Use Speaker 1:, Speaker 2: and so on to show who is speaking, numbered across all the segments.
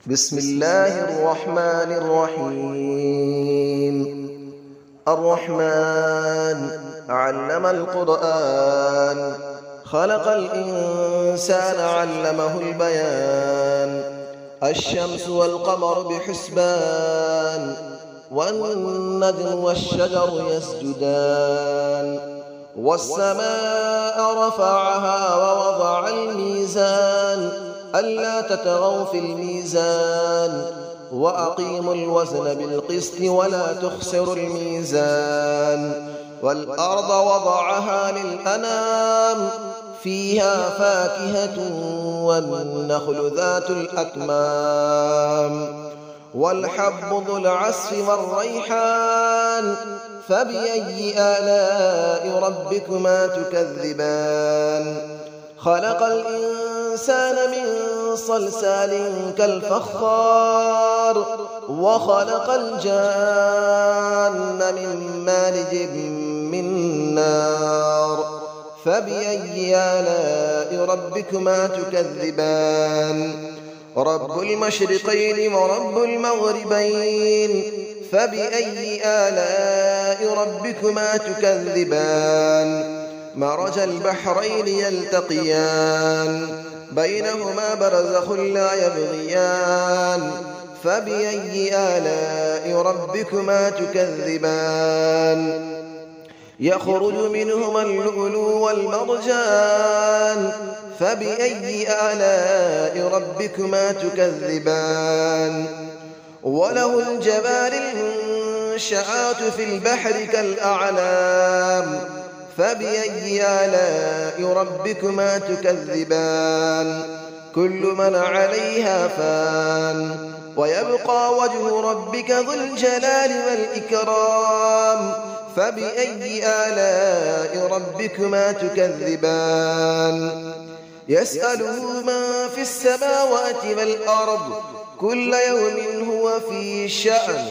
Speaker 1: بسم الله الرحمن الرحيم. الرحمن علم القرآن، خلق الإنسان علمه البيان. الشمس والقمر بحسبان، والنجم والشجر يسجدان. والسماء رفعها ووضع الميزان، ألا تطغوا في الميزان، وأقيموا الوزن بالقسط ولا تخسروا الميزان. والأرض وضعها للأنام، فيها فاكهة والنخل ذات الأكمام، والحب ذو العصف والريحان. فبأي آلاء ربكما تكذبان؟ خلق الإنسان من صلصال كالفخار، وخلق الجان من مارج من نار. فبأي آلاء ربكما تكذبان؟ رب المشرقين ورب المغربين. فبأي آلاء ربكما تكذبان؟ مرج البحرين يلتقيان، بينهما برزخ لا يبغيان. فبأي آلاء ربكما تكذبان؟ يخرج منهما اللؤلؤ والمرجان. فبأي آلاء ربكما تكذبان؟ وله الجبال المنشآت في البحر كالأعلام. فبأي آلاء ربكما تكذبان؟ كل من عليها فان، ويبقى وجه ربك ذو الجلال والإكرام. فبأي آلاء ربكما تكذبان؟ يسأله من في السماوات والأرض، كل يوم هو في شأن.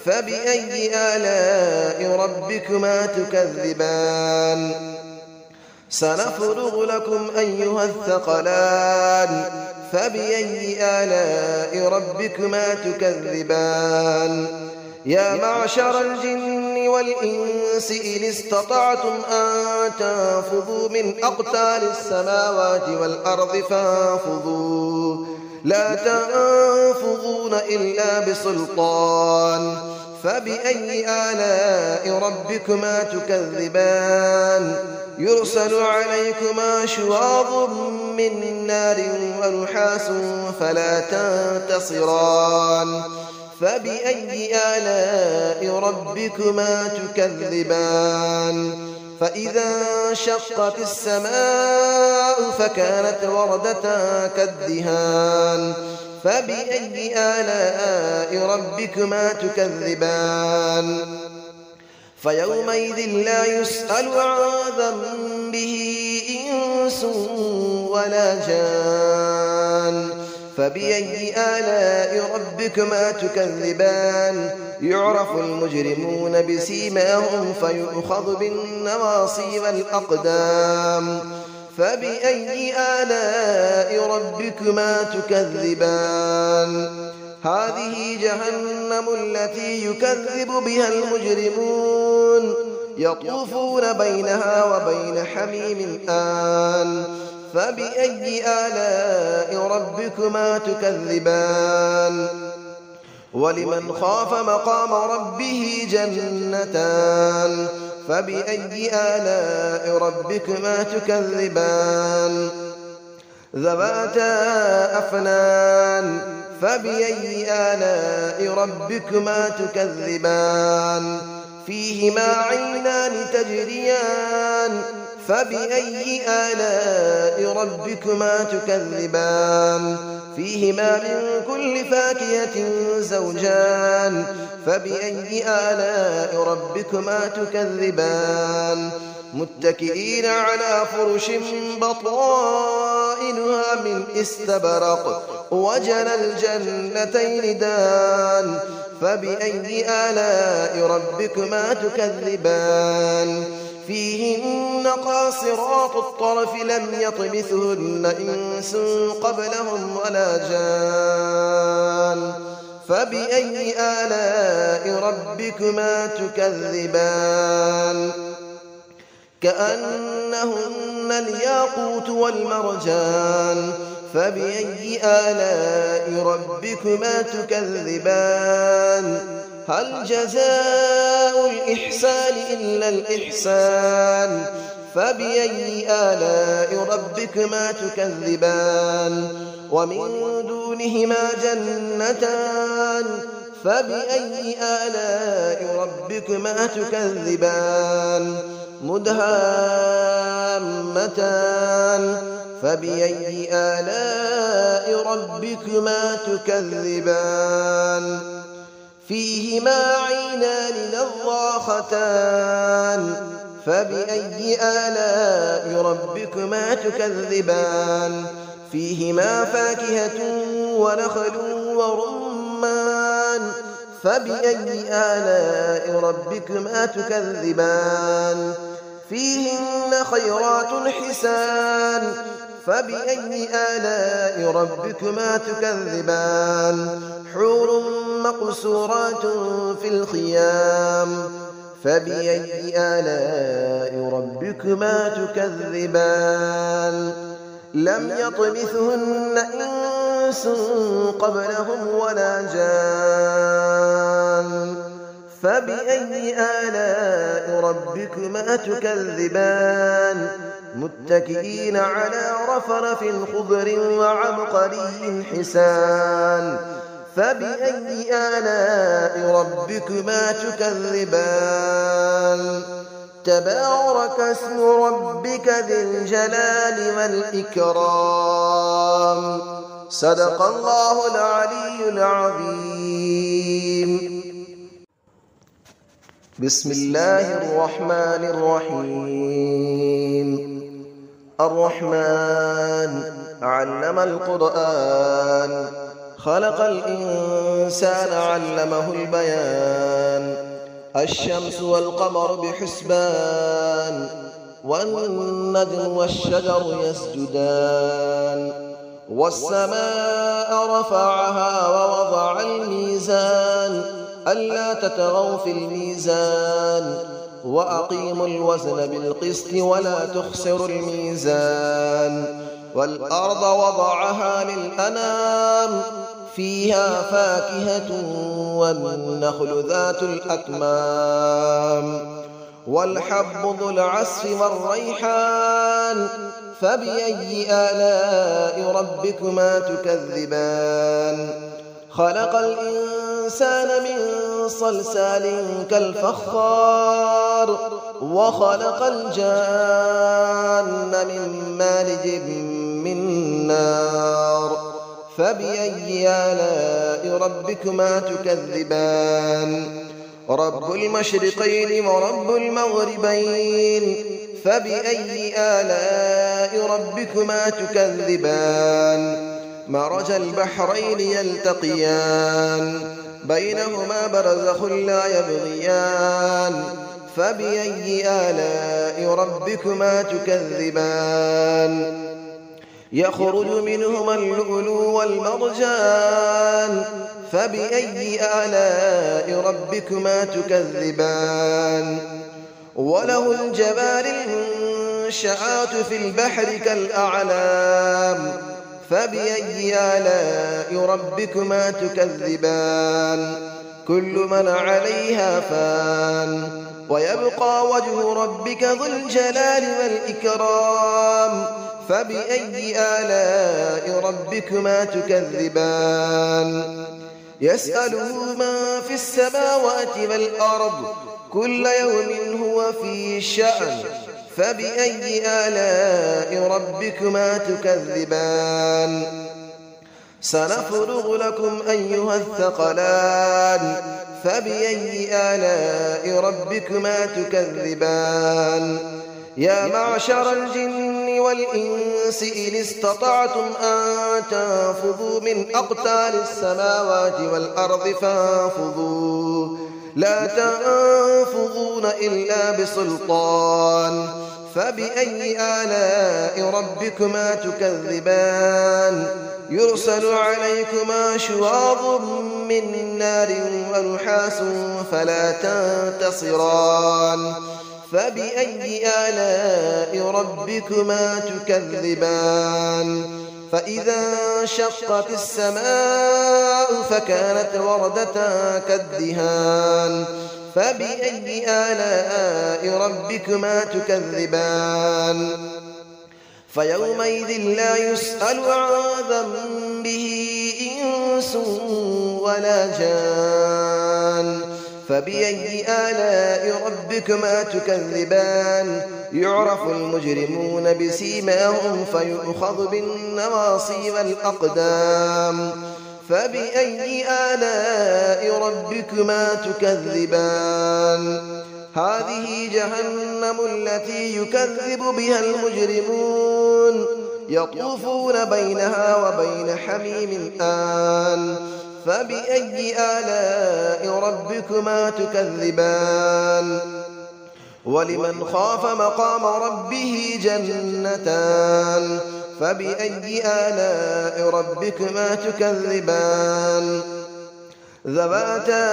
Speaker 1: فبأي آلاء ربكما تكذبان؟ سنفرغ لكم أيها الثقلان. فبأي آلاء ربكما تكذبان؟ يا معشر الجن والإنس إن استطعتم أن تنفذوا من أقطار السماوات والأرض فانفذوا، لا تنفذون إلا بسلطان. فبأي آلاء ربكما تكذبان؟ يرسل عليكما شواظ من نار ونحاس فلا تنتصران. فبأي آلاء ربكما تكذبان؟ فإذا انشقت السماء فكانت وردة كالدهان. فبأي آلاء ربكما تكذبان؟ فيومئذ لا يسأل عن ذنبه إنس ولا جان. فبأي آلاء ربكما تكذبان؟ يعرف المجرمون بسيماهم فيؤخذ بالنواصي والأقدام. فبأي آلاء ربكما تكذبان؟ هذه جهنم التي يكذب بها المجرمون، يطوفون بينها وبين حميم آن. فبأي آلاء ربكما تكذبان؟ ولمن خاف مقام ربه جنتان. فبأي آلاء ربكما تكذبان؟ ذواتا أفنان. فبأي آلاء ربكما تكذبان؟ فيهما عينان تجريان. فبأي آلاء ربكما تكذبان؟ فيهما من كل فاكهة زوجان. فبأي آلاء ربكما تكذبان؟ متكئين على فرش بطائنها من استبرق، وجنى الجنتين دان. فبأي آلاء ربكما تكذبان؟ فيهن قاصرات الطرف لم يطمثهن إنس قبلهم ولا جان فبأي آلاء ربكما تكذبان كأنهن الياقوت والمرجان فبأي آلاء ربكما تكذبان هل جزاء الإحسان إلا الإحسان فبأي آلاء ربكما تكذبان ومن دونهما جنتان فبأي آلاء ربكما تكذبان مدهامتان فبأي آلاء ربكما تكذبان فيهما عينان نضاختان فبأي آلاء ربكما تكذبان فيهما فاكهة ونخل ورمان فبأي آلاء ربكما تكذبان فيهن خيرات حسان فبأي آلاء ربكما تكذبان حور مقصورات في الخيام فبأي آلاء ربكما تكذبان لم يطمثهن إنس قبلهم ولا جان فبأي آلاء ربكما تكذبان متكئين على رفرف خضر وعبقري حسان فبأي آلاء ربكما تكذبان تبارك اسم ربك ذي الجلال والإكرام صدق الله العلي العظيم بسم الله الرحمن الرحيم الرحمن علم القرآن خلق الإنسان علمه البيان الشمس والقمر بحسبان والنجم والشجر يسجدان والسماء رفعها ووضع الميزان ألا تطغوا في الميزان وأقيموا الوزن بالقسط ولا تخسروا الميزان والأرض وضعها للأنام فيها فاكهة والنخل ذات الأكمام والحب ذو العصف والريحان فبأي آلاء ربكما تكذبان خلق الإنسان من صلصال كالفخار وخلق الجان من مارج من نار فبأي آلاء ربكما تكذبان رب المشرقين ورب المغربين فبأي آلاء ربكما تكذبان مرج البحرين يلتقيان بينهما برزخ لا يبغيان فبأي آلاء ربكما تكذبان يخرج منهما اللؤلؤ والمرجان فبأي آلاء ربكما تكذبان وله الجبال المنشآت في البحر كالأعلام فبأي آلاء ربكما تكذبان كل من عليها فان ويبقى وجه ربك ذو الجلال والإكرام فبأي آلاء ربكما تكذبان يسأله من في السماوات والأرض كل يوم هو في شأن فبأي آلاء ربكما تكذبان سنفرغ لكم أيها الثقلان فبأي آلاء ربكما تكذبان يا معشر الجن والإنس إن استطعتم أن تنفذوا من أقطار السماوات والأرض فانفذوا لا تنفذون إلا بسلطان فبأي آلاء ربكما تكذبان يرسل عليكما شواظ من نار ونحاس فلا تنتصران فبأي آلاء ربكما تكذبان فإذا انشقت السماء فكانت وردة كالدهان فبأي آلاء ربكما تكذبان فيومئذ لا يسأل عن ذنبه إنس ولا جان فبأي آلاء ربكما تكذبان يعرف المجرمون بسيماهم فيؤخذ بالنواصي والأقدام فبأي آلاء ربكما تكذبان هذه جهنم التي يكذب بها المجرمون يطوفون بينها وبين حميم آن فبأي آلاء ربكما تكذبان ولمن خاف مقام ربه جنتان فبأي آلاء ربكما تكذبان ذواتا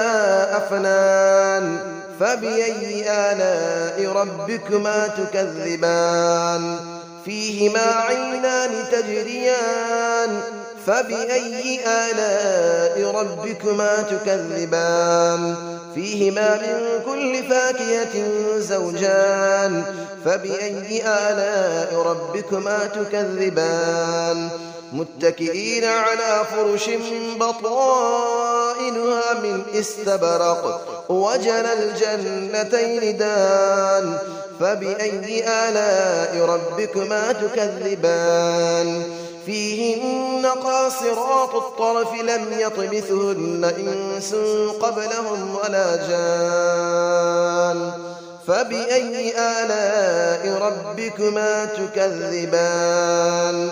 Speaker 1: أفنان فبأي آلاء ربكما تكذبان فيهما عينان تجريان فبأي آلاء ربكما تكذبان فيهما من كل فاكهة زوجان فبأي آلاء ربكما تكذبان متكئين على فرش بطائنها من استبرق وجنى الجنتين دان فبأي آلاء ربكما تكذبان فيهن قاصرات الطرف لم يطمثهن إنس قبلهم ولا جان فبأي آلاء ربكما تكذبان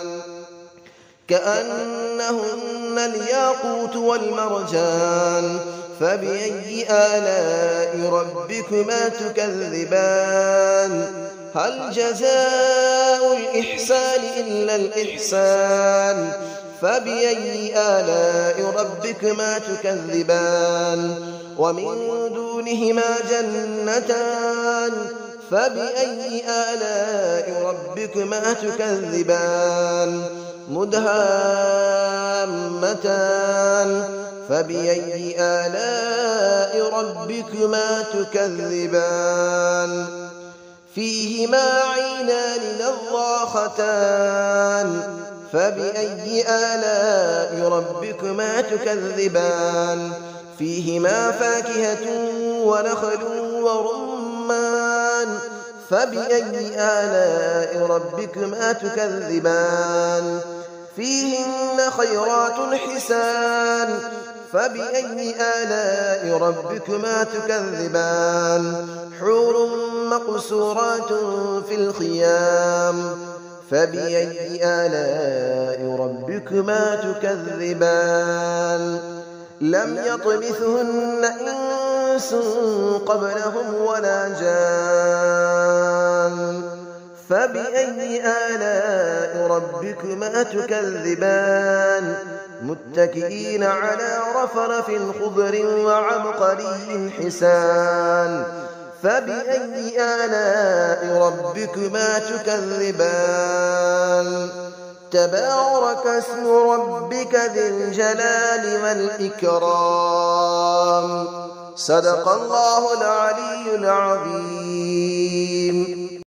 Speaker 1: كأنهن الياقوت والمرجان فبأي آلاء ربكما تكذبان هل جزاء الإحسان إلا الإحسان فبأي آلاء ربكما تكذبان ومن دونهما جنتان فبأي آلاء ربكما تكذبان مدهامتان فبأي آلاء ربكما تكذبان فيهما عينان نضاختان فبأي آلاء ربكما تكذبان فيهما فاكهة ونخل ورمان فبأي آلاء ربكما تكذبان فيهن خيرات حسان فبأي آلاء ربكما تكذبان حور مقصورات في الخيام فبأي آلاء ربكما تكذبان لم يطمثهن إنس قبلهم ولا جان فبأي آلاء ربكما تكذبان متكئين على رفرف خضر وعبقري حسان فبأي آلاء ربكما تكذبان تبارك اسم ربك ذي الجلال والإكرام صدق الله العلي العظيم.